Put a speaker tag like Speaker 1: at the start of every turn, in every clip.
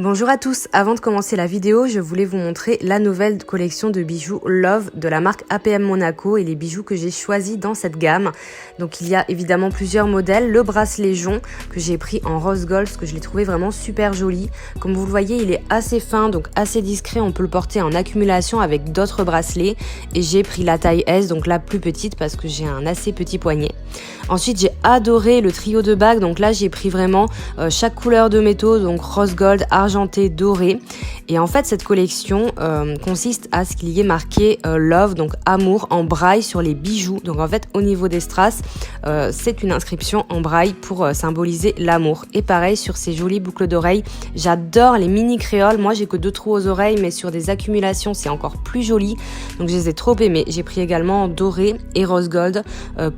Speaker 1: Bonjour à tous, avant de commencer la vidéo, je voulais vous montrer la nouvelle collection de bijoux Love de la marque APM Monaco et les bijoux que j'ai choisis dans cette gamme. Donc il y a évidemment plusieurs modèles, le bracelet jonc que j'ai pris en rose gold parce que je l'ai trouvé vraiment super joli. Comme vous le voyez, il est assez fin, donc assez discret, on peut le porter en accumulation avec d'autres bracelets. Et j'ai pris la taille S, donc la plus petite parce que j'ai un assez petit poignet. Ensuite j'ai adoré le trio de bagues, donc là j'ai pris vraiment chaque couleur de métaux, donc rose gold, argenté, doré. Et en fait cette collection consiste à ce qu'il y ait marqué love, donc amour en braille sur les bijoux. Donc en fait au niveau des strass c'est une inscription en braille pour symboliser l'amour. Et pareil sur ces jolies boucles d'oreilles, j'adore les mini créoles. Moi j'ai que 2 trous aux oreilles, mais sur des accumulations c'est encore plus joli, donc je les ai trop aimés. J'ai pris également doré et rose gold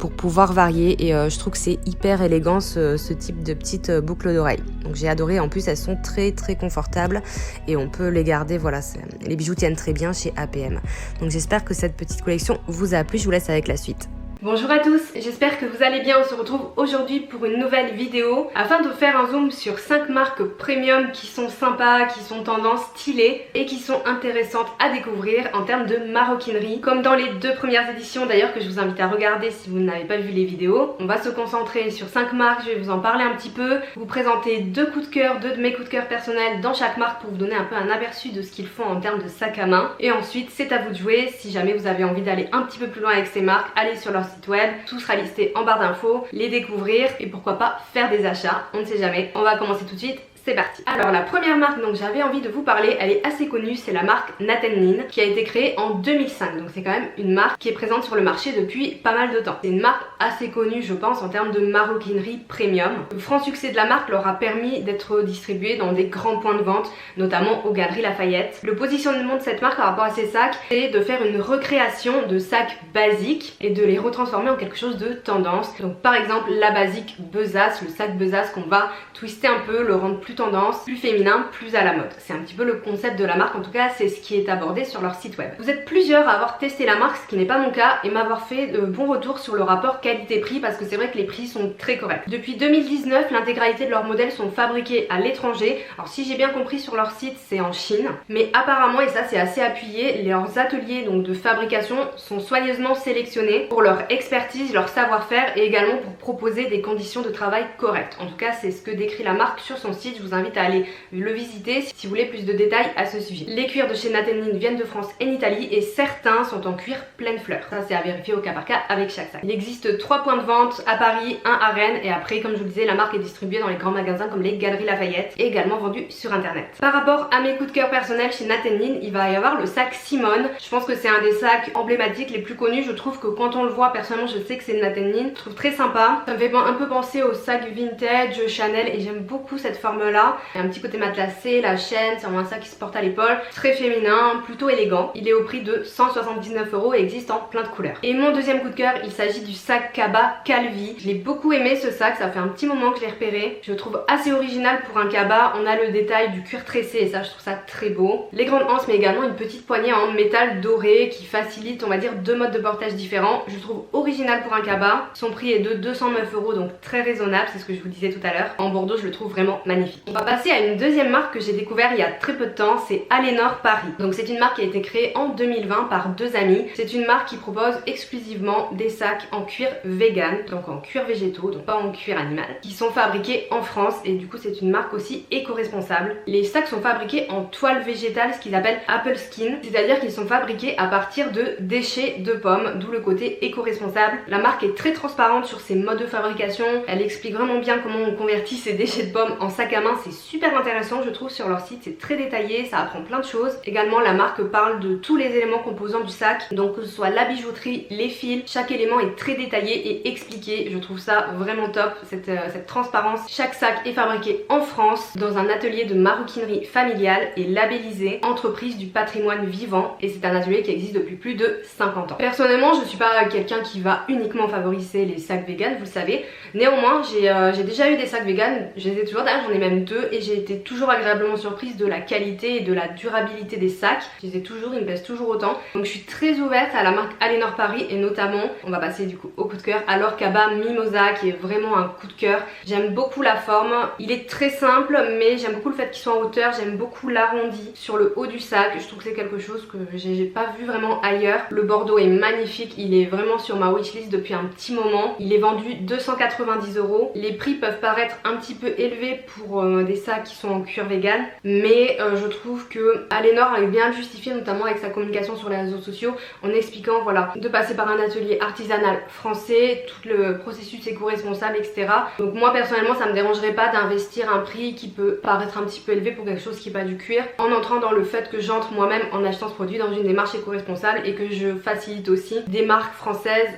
Speaker 1: pour pouvoir varier. Et je trouve que c'est hyper élégant ce type de petites boucles d'oreilles. Donc j'ai adoré, en plus elles sont très confortables et on peut les garder, voilà, les bijoux tiennent très bien chez APM. Donc j'espère que cette petite collection vous a plu, je vous laisse avec la suite.
Speaker 2: Bonjour à tous, j'espère que vous allez bien. On se retrouve aujourd'hui pour une nouvelle vidéo afin de faire un zoom sur 5 marques premium qui sont sympas, qui sont tendance, stylées et qui sont intéressantes à découvrir en termes de maroquinerie. Comme dans les 2 premières éditions d'ailleurs, que je vous invite à regarder si vous n'avez pas vu les vidéos. On va se concentrer sur 5 marques, je vais vous en parler un petit peu, vous présenter 2 coups de cœur, 2 de mes coups de cœur personnels dans chaque marque pour vous donner un peu un aperçu de ce qu'ils font en termes de sac à main. Et ensuite c'est à vous de jouer, si jamais vous avez envie d'aller un petit peu plus loin avec ces marques, allez sur leur site web, tout sera listé en barre d'infos, les découvrir et pourquoi pas faire des achats, on ne sait jamais. On va commencer tout de suite. C'est parti. Alors la première marque dont j'avais envie de vous parler, elle est assez connue, c'est la marque Nathan Nin qui a été créée en 2005. Donc c'est quand même une marque qui est présente sur le marché depuis pas mal de temps. C'est une marque assez connue je pense en termes de maroquinerie premium. Le franc succès de la marque leur a permis d'être distribuée dans des grands points de vente, notamment aux Galeries Lafayette. Le positionnement de cette marque par rapport à ses sacs, c'est de faire une recréation de sacs basiques et de les retransformer en quelque chose de tendance. Donc par exemple la basique besace, le sac besace qu'on va twister un peu, le rendre plus tendance, plus féminin, plus à la mode. C'est un petit peu le concept de la marque, en tout cas c'est ce qui est abordé sur leur site web. Vous êtes plusieurs à avoir testé la marque, ce qui n'est pas mon cas, et m'avoir fait de bons retours sur le rapport qualité-prix parce que c'est vrai que les prix sont très corrects. Depuis 2019, l'intégralité de leurs modèles sont fabriqués à l'étranger. Alors si j'ai bien compris sur leur site, c'est en Chine, mais apparemment, et ça c'est assez appuyé, leurs ateliers donc de fabrication sont soigneusement sélectionnés pour leur expertise, leur savoir-faire et également pour proposer des conditions de travail correctes. En tout cas, c'est ce que décrit la marque sur son site. Je vous invite à aller le visiter si vous voulez plus de détails à ce sujet. Les cuirs de chez Nathan Nin viennent de France et d'Italie et certains sont en cuir pleine fleur. Ça c'est à vérifier au cas par cas avec chaque sac. Il existe 3 points de vente à Paris, 1 à Rennes et après comme je vous le disais la marque est distribuée dans les grands magasins comme les Galeries Lafayette et également vendue sur internet. Par rapport à mes coups de cœur personnels chez Nathan Nin, il va y avoir le sac Simone. Je pense que c'est un des sacs emblématiques les plus connus. Je trouve que quand on le voit, personnellement je sais que c'est Nathan Nin. Je trouve très sympa. Ça me fait un peu penser au sac vintage Chanel et j'aime beaucoup cette forme là. Il y a un petit côté matelassé, la chaîne, c'est vraiment un sac qui se porte à l'épaule, très féminin, plutôt élégant. Il est au prix de 179 € et existe en plein de couleurs. Et mon deuxième coup de cœur, il s'agit du sac Kaba Calvi. Je l'ai beaucoup aimé ce sac, ça fait un petit moment que je l'ai repéré. Je le trouve assez original pour un Kaba. On a le détail du cuir tressé et ça je trouve ça très beau. Les grandes anses mais également une petite poignée en métal doré qui facilite on va dire 2 modes de portage différents. Je le trouve original pour un Kaba. Son prix est de 209 € donc très raisonnable, c'est ce que je vous disais tout à l'heure. En Bordeaux je le trouve vraiment magnifique. On va passer à une deuxième marque que j'ai découvert il y a très peu de temps, c'est Alénor Paris. Donc c'est une marque qui a été créée en 2020 par 2 amis. C'est une marque qui propose exclusivement des sacs en cuir vegan, donc en cuir végétaux, donc pas en cuir animal, qui sont fabriqués en France et du coup c'est une marque aussi éco-responsable. Les sacs sont fabriqués en toile végétale, ce qu'ils appellent Apple Skin, c'est-à-dire qu'ils sont fabriqués à partir de déchets de pommes, d'où le côté éco-responsable. La marque est très transparente sur ses modes de fabrication, elle explique vraiment bien comment on convertit ces déchets de pommes en sac à main. C'est super intéressant je trouve sur leur site, c'est très détaillé, ça apprend plein de choses. Également la marque parle de tous les éléments composants du sac, donc que ce soit la bijouterie, les fils, chaque élément est très détaillé et expliqué. Je trouve ça vraiment top, cette transparence. Chaque sac est fabriqué en France dans un atelier de maroquinerie familiale et labellisé entreprise du patrimoine vivant et c'est un atelier qui existe depuis plus de 50 ans. Personnellement je suis pas quelqu'un qui va uniquement favoriser les sacs vegan, vous le savez. Néanmoins j'ai déjà eu des sacs vegan, je les ai toujours, d'ailleurs j'en ai même même 2 et j'ai été toujours agréablement surprise de la qualité et de la durabilité des sacs. Je les ai toujours, ils me plaisent toujours autant. Donc je suis très ouverte à la marque Alénor Paris et notamment, on va passer du coup au coup de cœur, à l'Orcaba Mimosa qui est vraiment un coup de cœur. J'aime beaucoup la forme, il est très simple mais j'aime beaucoup le fait qu'il soit en hauteur, j'aime beaucoup l'arrondi sur le haut du sac. Je trouve que c'est quelque chose que j'ai pas vu vraiment ailleurs. Le bordeaux est magnifique, il est vraiment sur ma wishlist depuis un petit moment. Il est vendu 290 €. Les prix peuvent paraître un petit peu élevés pour des sacs qui sont en cuir vegan, mais je trouve que Alénor a bien justifié, notamment avec sa communication sur les réseaux sociaux, en expliquant voilà, de passer par un atelier artisanal français, tout le processus éco-responsable, etc. Donc moi personnellement ça me dérangerait pas d'investir un prix qui peut paraître un petit peu élevé pour quelque chose qui n'est pas du cuir, en entrant dans le fait que j'entre moi-même en achetant ce produit dans une démarche éco-responsable et que je facilite aussi des marques françaises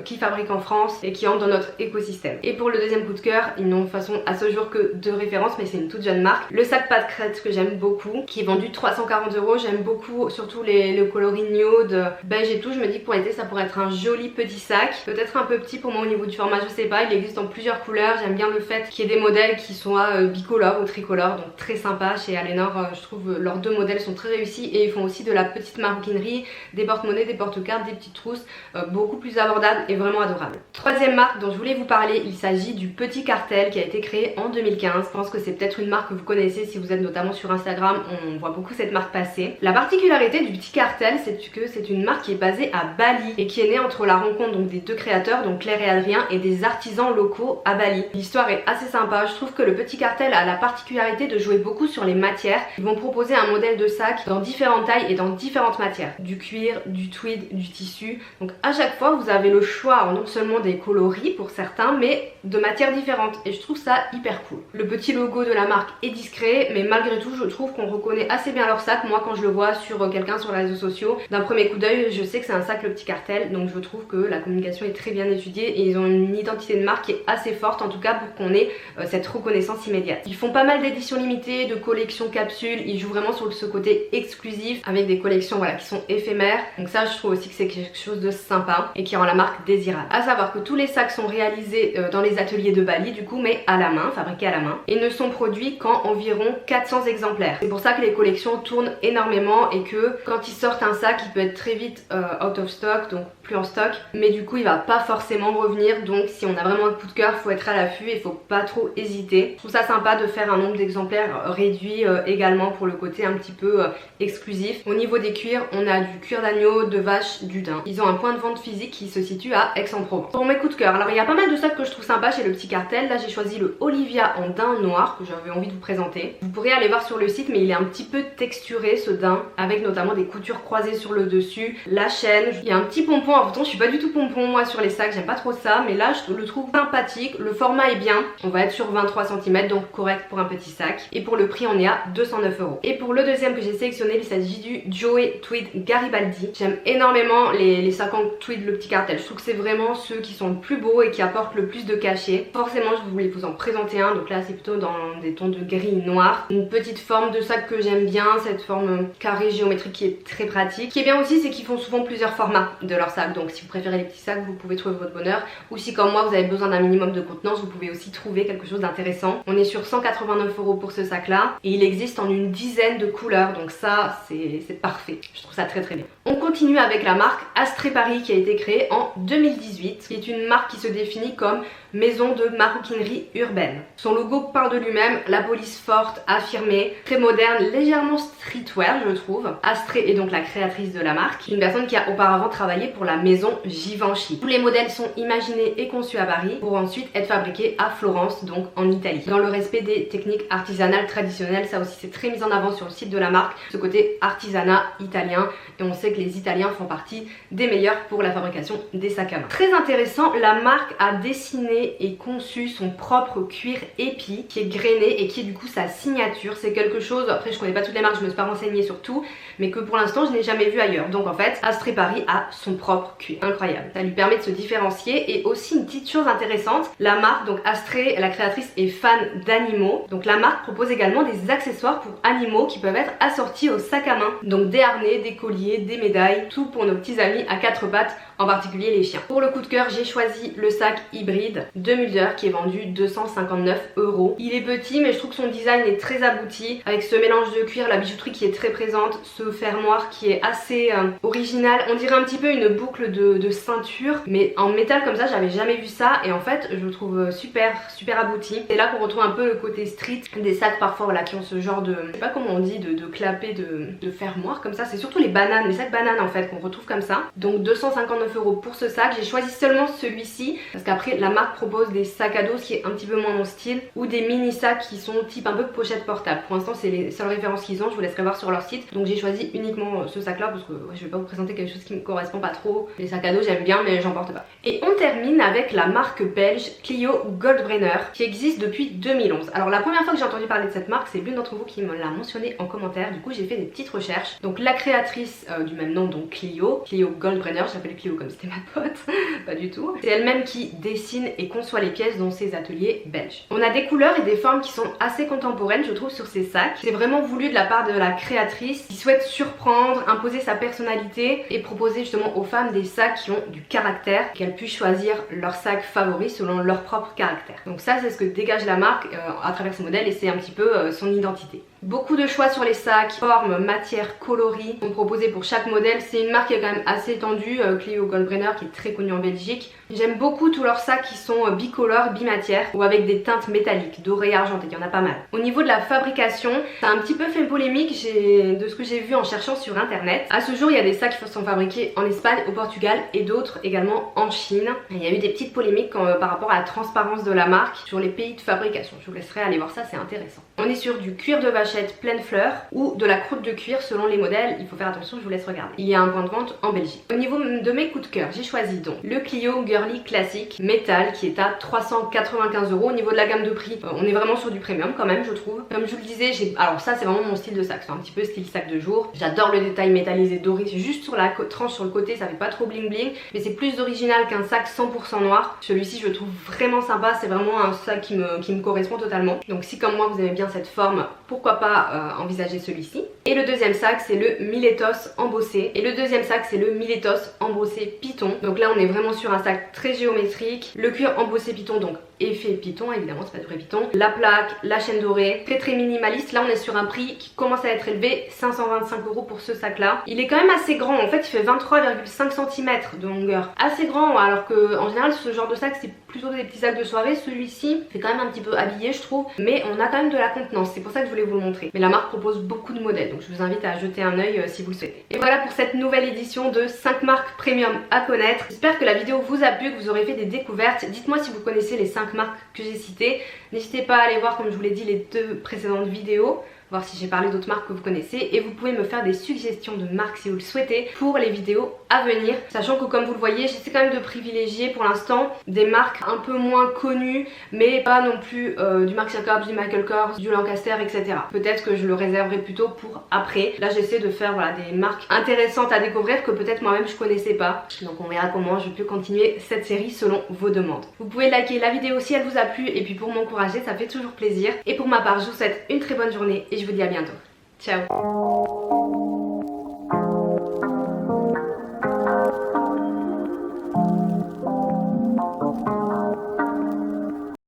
Speaker 2: qui fabriquent en France et qui entrent dans notre écosystème. Et pour le deuxième coup de cœur, ils n'ont de toute façon à ce jour que 2 références, mais c'est une toute jeune marque, le sac pas de crête que j'aime beaucoup, qui est vendu 340 €. J'aime beaucoup surtout le coloris nude, beige et tout. Je me dis que pour l'été ça pourrait être un joli petit sac, peut-être un peu petit pour moi au niveau du format, je sais pas. Il existe en plusieurs couleurs, j'aime bien le fait qu'il y ait des modèles qui soient bicolores ou tricolores, donc très sympa. Chez Alénor je trouve leurs 2 modèles sont très réussis et ils font aussi de la petite maroquinerie, des porte-monnaies, des porte-cartes, des petites trousses, beaucoup plus abordables et vraiment adorables. Troisième marque dont je voulais vous parler, il s'agit du Petit Cartel qui a été créé en 2015. Je pense que c'est peut-être une marque que vous connaissez si vous êtes notamment sur Instagram, on voit beaucoup cette marque passer. La particularité du Petit Cartel, c'est que c'est une marque qui est basée à Bali et qui est née entre la rencontre donc des 2 créateurs, donc Claire et Adrien, et des artisans locaux à Bali. L'histoire est assez sympa, je trouve que le Petit Cartel a la particularité de jouer beaucoup sur les matières. Ils vont proposer un modèle de sac dans différentes tailles et dans différentes matières, du cuir, du tweed, du tissu. Donc à chaque fois vous avez le choix non seulement des coloris pour certains, mais de matières différentes et je trouve ça hyper cool. Le petit logo de la marque est discret, mais malgré tout je trouve qu'on reconnaît assez bien leur sac. Moi quand je le vois sur quelqu'un sur les réseaux sociaux, d'un premier coup d'œil je sais que c'est un sac Le Petit Cartel, donc je trouve que la communication est très bien étudiée et ils ont une identité de marque qui est assez forte, en tout cas pour qu'on ait cette reconnaissance immédiate. Ils font pas mal d'éditions limitées, de collections capsules, ils jouent vraiment sur ce côté exclusif avec des collections voilà, qui sont éphémères, donc ça je trouve aussi que c'est quelque chose de sympa et qui rend la marque désirable. À savoir que tous les sacs sont réalisés dans les ateliers de Bali du coup, mais à la main, fabriqués à la main, et ne sont produits qu'en environ 400 exemplaires. C'est pour ça que les collections tournent énormément et que quand ils sortent un sac il peut être très vite out of stock, donc plus en stock, mais du coup il va pas forcément revenir. Donc si on a vraiment un coup de cœur, faut être à l'affût et faut pas trop hésiter. Je trouve ça sympa de faire un nombre d'exemplaires réduit également pour le côté un petit peu exclusif. Au niveau des cuirs, on a du cuir d'agneau, de vache, du daim. Ils ont un point de vente physique qui se situe à Aix-en-Provence. Pour mes coups de cœur, alors il y a pas mal de sacs que je trouve sympa chez le Petit Cartel. Là j'ai choisi le Olivia en daim noir que j'avais envie de vous présenter. Vous pourrez aller voir sur le site, mais il est un petit peu texturé ce daim, avec notamment des coutures croisées sur le dessus, la chaîne. Il y a un petit pompon, alors pourtant je suis pas du tout pompon moi sur les sacs, j'aime pas trop ça, mais là je le trouve sympathique. Le format est bien, on va être sur 23 cm, donc correct pour un petit sac. Et pour le prix on est à 209 €. Et pour le deuxième que j'ai sélectionné, il s'agit du Joey Tweed Garibaldi. J'aime énormément les sacs en tweed Le Petit Cartel. Je trouve que c'est vraiment ceux qui sont le plus beaux et qui apportent le plus de cachet. Forcément je voulais vous en présenter un, donc là c'est plutôt dans des tons de gris noir. Une petite forme de sac que j'aime bien, cette forme carrée géométrique qui est très pratique. Ce qui est bien aussi c'est qu'ils font souvent plusieurs formats de leurs sacs, donc si vous préférez les petits sacs vous pouvez trouver votre bonheur, ou si comme moi vous avez besoin d'un minimum de contenance vous pouvez aussi trouver quelque chose d'intéressant. On est sur 189 € pour ce sac là et il existe en une dizaine de couleurs, donc ça c'est parfait, je trouve ça très très bien. On continue avec la marque Astrée Paris qui a été créée en 2018, qui est une marque qui se définit comme maison de maroquinerie urbaine. Son logo parle de lui-même, la police forte, affirmée, très moderne, légèrement streetwear je trouve. Astrée est donc la créatrice de la marque, une personne qui a auparavant travaillé pour la maison Givenchy. Tous les modèles sont imaginés et conçus à Paris pour ensuite être fabriqués à Florence, donc en Italie. Dans le respect des techniques artisanales traditionnelles, ça aussi c'est très mis en avant sur le site de la marque, ce côté artisanat italien, et on sait que les Italiens font partie des meilleurs pour la fabrication des sacs à main. Très intéressant, la marque a dessiné et conçu son propre cuir épi qui est grainé et qui est du coup sa signature. C'est quelque chose, après je connais pas toutes les marques, je me suis pas renseignée sur tout, mais que pour l'instant je n'ai jamais vu ailleurs. Donc en fait Astrée Paris a son propre support cuir. Incroyable. Ça lui permet de se différencier. Et aussi une petite chose intéressante, la marque, donc Astrée, la créatrice est fan d'animaux. Donc la marque propose également des accessoires pour animaux qui peuvent être assortis au sac à main. Donc des harnais, des colliers, des médailles, tout pour nos petits amis à quatre pattes, en particulier les chiens. Pour le coup de cœur, j'ai choisi le sac hybride de Mulder qui est vendu 259 €. Il est petit mais je trouve que son design est très abouti avec ce mélange de cuir, la bijouterie qui est très présente, ce fermoir qui est assez original. On dirait un petit peu une boucle de ceinture mais en métal comme ça, j'avais jamais vu ça et en fait je le trouve super abouti. C'est là qu'on retrouve un peu le côté street des sacs parfois voilà, qui ont ce genre de, je sais pas comment on dit, de clapet de fermoir comme ça. C'est surtout les bananes, les sacs bananes en fait qu'on retrouve comme ça. Donc 259 € pour ce sac. J'ai choisi seulement celui-ci parce qu'après la marque propose des sacs à dos qui est un petit peu moins mon style ou des mini sacs qui sont type un peu pochette portable. Pour l'instant c'est les seules références qu'ils ont, je vous laisserai voir sur leur site. Donc j'ai choisi uniquement ce sac là parce que ouais, je vais pas vous présenter quelque chose qui me correspond pas trop. Les sacs à dos j'aime bien mais j'en porte pas. Et on termine avec la marque belge Clio Goldbrenner qui existe depuis 2011. Alors la première fois que j'ai entendu parler de cette marque, c'est l'une d'entre vous qui me l'a mentionné en commentaire. Du coup j'ai fait des petites recherches. Donc la créatrice du même nom, donc Clio Goldbrenner, je l'appelle Clio comme c'était ma pote, pas du tout. C'est elle-même qui dessine et conçoit les pièces dans ses ateliers belges. On a des couleurs et des formes qui sont assez contemporaines je trouve sur ces sacs. C'est vraiment voulu de la part de la créatrice qui souhaite surprendre, imposer sa personnalité et proposer justement aux femmes des sacs qui ont du caractère, qu'elles puissent choisir leur sac favori selon leur propre caractère. Donc ça c'est ce que dégage la marque à travers ce modèle et c'est un petit peu son identité. Beaucoup de choix sur les sacs, formes, matières, coloris sont proposés pour chaque modèle. C'est une marque qui est quand même assez étendue, Clio Goldbrenner qui est très connue en Belgique. J'aime beaucoup tous leurs sacs qui sont bicolores, bimatières ou avec des teintes métalliques, dorées et argentées, il y en a pas mal. Au niveau de la fabrication, ça a un petit peu fait polémique de ce que j'ai vu en cherchant sur internet. À ce jour, il y a des sacs qui sont fabriqués en Espagne, au Portugal et d'autres également en Chine. Et il y a eu des petites polémiques par rapport à la transparence de la marque sur les pays de fabrication. Je vous laisserai aller voir ça, c'est intéressant. On est sur du cuir de vachette pleine fleur ou de la croûte de cuir selon les modèles. Il faut faire attention, je vous laisse regarder. Il y a un point de vente en Belgique. Au niveau de mes coups de cœur, j'ai choisi donc le Clio Girly classique métal qui est à 395 €. Au niveau de la gamme de prix, on est vraiment sur du premium quand même, je trouve. Comme je vous le disais, alors ça c'est vraiment mon style de sac, c'est un petit peu style sac de jour. J'adore le détail métallisé doré, c'est juste sur la tranche sur le côté, ça fait pas trop bling bling, mais c'est plus original qu'un sac 100% noir. Celui-ci je le trouve vraiment sympa, c'est vraiment un sac qui me correspond totalement. Donc si comme moi vous aimez bien cette forme, pourquoi pas envisager celui-ci. Et le deuxième sac c'est le Miletos embossé. Et le deuxième sac c'est le Miletos embossé Python. Donc là on est vraiment sur un sac très géométrique. Le cuir embossé Python, donc effet Python évidemment, c'est pas du vrai Python. La plaque, la chaîne dorée, très minimaliste. Là on est sur un prix qui commence à être élevé, 525 € pour ce sac là. Il est quand même assez grand, en fait il fait 23,5 cm de longueur. Assez grand alors que en général ce genre de sac c'est plutôt des petits sacs de soirée. Celui-ci fait quand même un petit peu habillé je trouve, mais on a quand même de la contenance, c'est pour ça que je voulais vous le montrer. Mais la marque propose beaucoup de modèles donc je vous invite à jeter un œil si vous le souhaitez. Et voilà pour cette nouvelle édition de 5 marques premium à connaître. J'espère que la vidéo vous a plu, que vous aurez fait des découvertes. Dites-moi si vous connaissez les 5 marques que j'ai citées. N'hésitez pas à aller voir comme je vous l'ai dit les 2 précédentes vidéos, voir si j'ai parlé d'autres marques que vous connaissez, et vous pouvez me faire des suggestions de marques si vous le souhaitez pour les vidéos à venir, sachant que comme vous le voyez j'essaie quand même de privilégier pour l'instant des marques un peu moins connues mais pas non plus du Marc Jacobs, du Michael Kors, du Lancaster etc. Peut-être que je le réserverai plutôt pour après. Là j'essaie de faire voilà, des marques intéressantes à découvrir que peut-être moi-même je connaissais pas, donc on verra comment je peux continuer cette série selon vos demandes. Vous pouvez liker la vidéo si elle vous a plu et puis pour m'encourager ça fait toujours plaisir, et pour ma part je vous souhaite une très bonne journée et je vous dis à bientôt. Ciao.